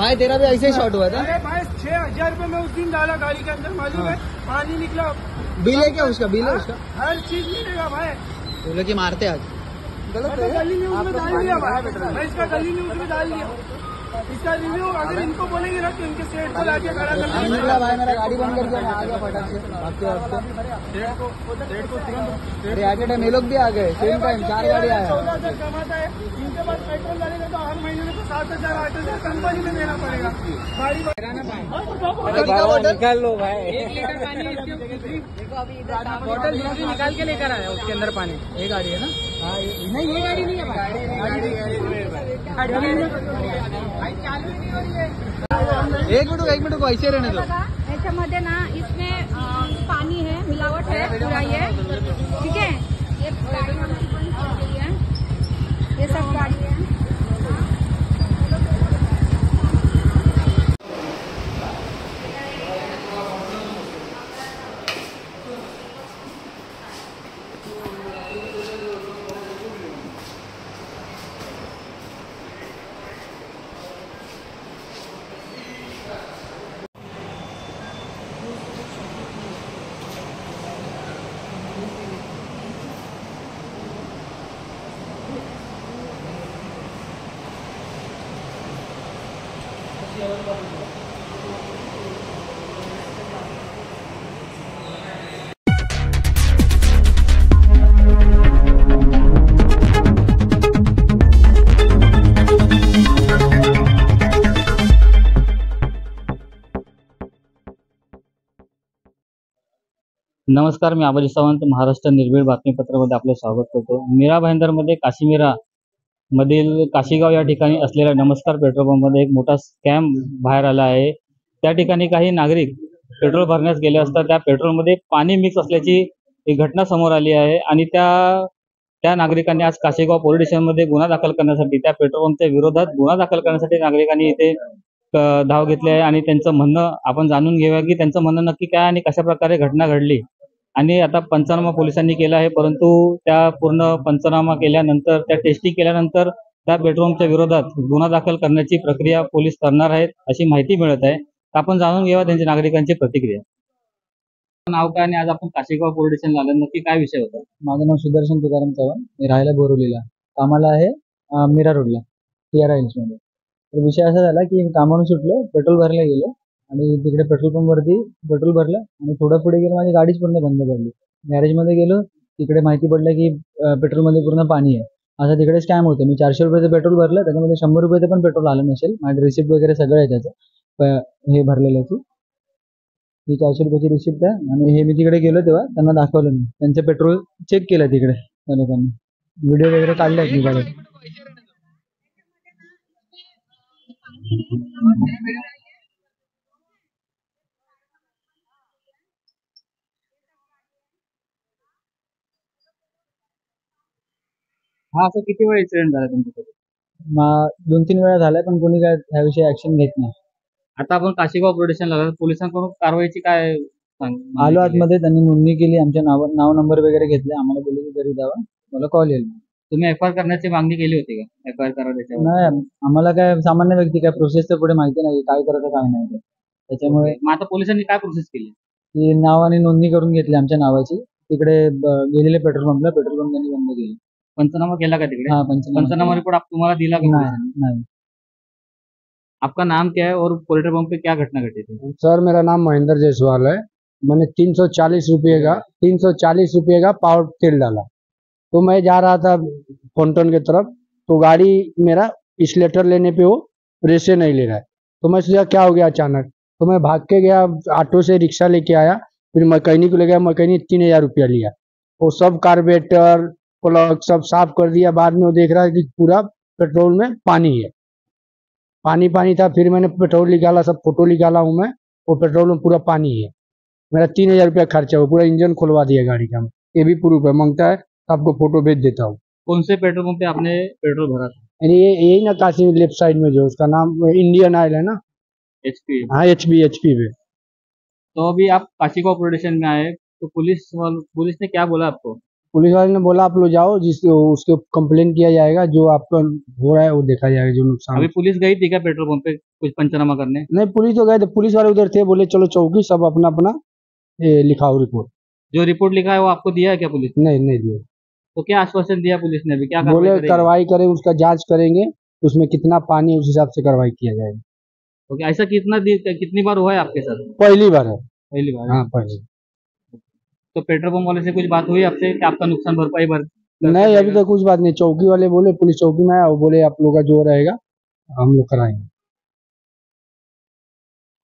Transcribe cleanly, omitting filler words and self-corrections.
भाई तेरा भी ऐसे ही शॉट हुआ था? अरे भाई 6,000 रुपये में उस दिन डाला गाड़ी के अंदर, मालूम है? पानी निकला। बिल है क्या उसका? बिल है उसका? हर चीज मिलेगा भाई। वो लोग की मारते आज गलत मैंने है। गली न्यूज में डाल दिया भाई, मैं इसका गली न्यूज में डाल दिया। इसका रिव्यू अगर इनको बोलेंगे ना तो इनके सेट को लाके खड़ा कर नहीं निकला भाई, मेरा गाड़ी बंद कर दिया, मैं आ गया फटाक से भागते भागते। आगे टाइम ये लोग भी आ गए, सेम टाइम 4 गाड़ी आया। 14,000 कमाता है, इनके पास पेट्रोल डालेगा तो हर महीने में तो 7,000 8,000 कंपनी में देना पड़ेगा। गाड़ी निकाल लो भाई। 1 लीटर पानी बोतल निकाल के लेकर आया, उसके अंदर पानी। ये गाड़ी है ना? नहीं, ये गाड़ी नहीं है भाई। एक मिनट को ऐसे रहने दो। याच्यामध्ये ना इसमें पानी है, मिलावट है पूरा ये, ठीक है। ये गाड़ी हमारी बंद की गई है, ये सब गाड़ी है। नमस्कार, मी आबाजी सावंत, महाराष्ट्र निर्भीड बातमीपत्रामध्ये आपलं स्वागत करतो। मीरा भाईंदरमध्ये काशीमीरा मधील काशीगाव या ठिकाणी असलेल्या नमस्कार पेट्रोल पंपमध्ये एक मोठा स्कॅम बाहेर आला आहे। त्या ठिकाणी काही नागरिक पेट्रोल भरण्यास गेले असता त्या पेट्रोलमध्ये पाणी मिक्स असल्याची एक घटना समोर आली आहे आणि त्या नागरिकांनी आज काशीगाव पोलीस स्टेशनमध्ये गुन्हा दाखल करण्यासाठी, त्या पेट्रोल पंपच्या विरोधात गुन्हा दाखल करण्यासाठी नागरिकांनी इथे धाव घेतली आहे आणि त्यांचं म्हणणं आपण जाणून घेऊया की त्यांचं म्हणणं नक्की काय आणि कशा प्रकारे घटना घडली। आणि आता पंचनामा पोलिसांनी केला आहे, परंतु त्या पूर्ण पंचनामा केल्यानंतर, त्या टेस्टिंग केल्यानंतर त्या पेट्रोलच्या विरोधात गुन्हा दाखल करण्याची प्रक्रिया पोलीस करणार आहेत अशी माहिती मिळत आहे। आपण जाणून घेऊया त्यांच्या नागरिकांची प्रतिक्रिया। नाव काय आणि आज आपण काशीगाव पोलीस स्टेशनला आलो, नक्की काय विषय होता? माझं नाव सुदर्शन तुकाराम चव्हाण, मी राहायला बोरिवलीला, कामाला आहे मीरा रोडला TR हिल्समध्ये। तर विषय असा झाला की कामावरून सुटलो, पेट्रोल भरायला गेलो आणि तिकडे पेट्रोल पंपवरती पेट्रोल भरलं आणि थोडं पुढे गेलो, माझी गाडीच पूर्ण बंद पडली। गॅरेजमध्ये गेलो, तिकडे माहिती पडलं की पेट्रोलमध्ये पूर्ण पाणी आहे। असं तिकडे स्कॅम होतं। मी 400 रुपयाचं पेट्रोल भरलं, त्याच्यामध्ये 100 रुपयाचं पण पेट्रोल आलं नसेल। माझी रिसिप्ट वगैरे सगळं आहे त्याचं, हे भरलेल्याची ही 400 रुपयाची रिसिप्ट आहे। आणि हे मी तिकडे गेलो तेव्हा त्यांना दाखवलं, मी त्यांचं पेट्रोल चेक केलं तिकडे, त्या लोकांनी व्हिडिओ वगैरे काढले आहेत मी बघत। हा, असं किती वेळा इन्सिडेंट झाला तुमच्याकडे? 2-3 वेळा झालाय, पण कोणी काय ह्याविषयी ऍक्शन घेत नाही। आता आपण काशीगाव पोलीस स्टेशनला आलो, पोलिसांकडून कारवाईची काय आलो आतमध्ये, त्यांनी नोंदणी केली, आमच्या नाव नंबर वगैरे घेतले, आम्हाला बोलले की घरी जावा, मला कॉल येईल। तुम्ही FIR करण्याची मागणी केली होती का? FIR करा त्याच्यावर? नाही, आम्हाला काय सामान्य व्यक्ती काय प्रोसेसचं पुढे माहिती नाही, काय करायचं काय नाही, त्याच्यामुळे मग आता पोलिसांनी काय प्रोसेस केली? ती नाव आणि नोंदणी करून घेतली आमच्या नावाची। तिकडे गेलेले पेट्रोल पंपला, पेट्रोल पंप त्यांनी बंद केले। पंचनामा केला का तिकडे? हाँ, पंचनामा रिपोर्ट तुम्हाला दिला का पोलिसांनी? नहीं। आपका नाम क्या है और पेट्रोल पंप पे क्या घटना घटी थी? सर, मेरा नाम महेंद्र जायसवाल है। मैंने 340 रुपये का पावर तेल डाला, तो मैं जा रहा था फोंटन की तरफ, तो गाड़ी मेरा एक्सीलेटर लेने पे वो रेसे नहीं ले रहा है। तो मैं सोचा क्या हो गया अचानक, तो मैं भाग के गया, ऑटो से रिक्शा लेके आया, फिर मैकेनिक को ले गया, मैकेनिक 3,000 रुपया लिया। वो सब कार्बोरेटर प्लग सब साफ कर दिया। बाद में वो देख रहा है कि पूरा पेट्रोल में पानी है, पानी था। फिर मैंने पेट्रोल निकाला, सब फोटो निकाला हूँ मैं, वो पेट्रोल में पूरा पानी है। मेरा 3,000 रुपया खर्चा हुआ, पूरा इंजन खुलवा दिया गाड़ी का। ये भी प्रूफ है, मांगता है तो आपको फोटो भेज देता हूँ। कौन से पेट्रोल पंप पे आपने पेट्रोल भरा था? यानी यही ना काशी लेफ्ट साइड में, जो उसका नाम इंडियन ऑयल है ना, HP? हाँ, HP पे। तो अभी आप काशीगांव पुलिस स्टेशन में आए, तो पुलिस ने क्या बोला आपको? पुलिस वाले ने बोला आप लोग जाओ, जिसको उसके कंप्लेन किया जाएगा, जो आपका हो रहा है वो देखा जाएगा, जो नुकसान। अभी पुलिस गई थी क्या पेट्रोल पंप पे कुछ पंचनामा करने? नहीं, पुलिस तो गए थे, पुलिस वाले उधर थे, बोले चलो चौकी, सब अपना अपना लिखाओ रिपोर्ट। जो रिपोर्ट लिखा है वो आपको दिया है क्या पुलिस ने? नहीं दिया। तो क्या आश्वासन दिया पुलिस ने? अभी क्या कार्रवाई बोले करेगी? कार्रवाई करें, उसका जांच करेंगे, उसमें कितना पानी है उस हिसाब से कार्रवाई किया जाएगा। ओके, ऐसा कितनी बार हुआ है आपके साथ? पहली बार है। पहली बार? हाँ, पहली। तो पेट्रोल पंप वाले से कुछ बात हुई आपसे कि आपका नुकसान भरपाई नहीं, अभी तक कुछ बात नहीं। चौकी वाले बोले, पुलिस चौकी में आया, वो बोले आप लोग का जो रहेगा हम लोग कराएंगे।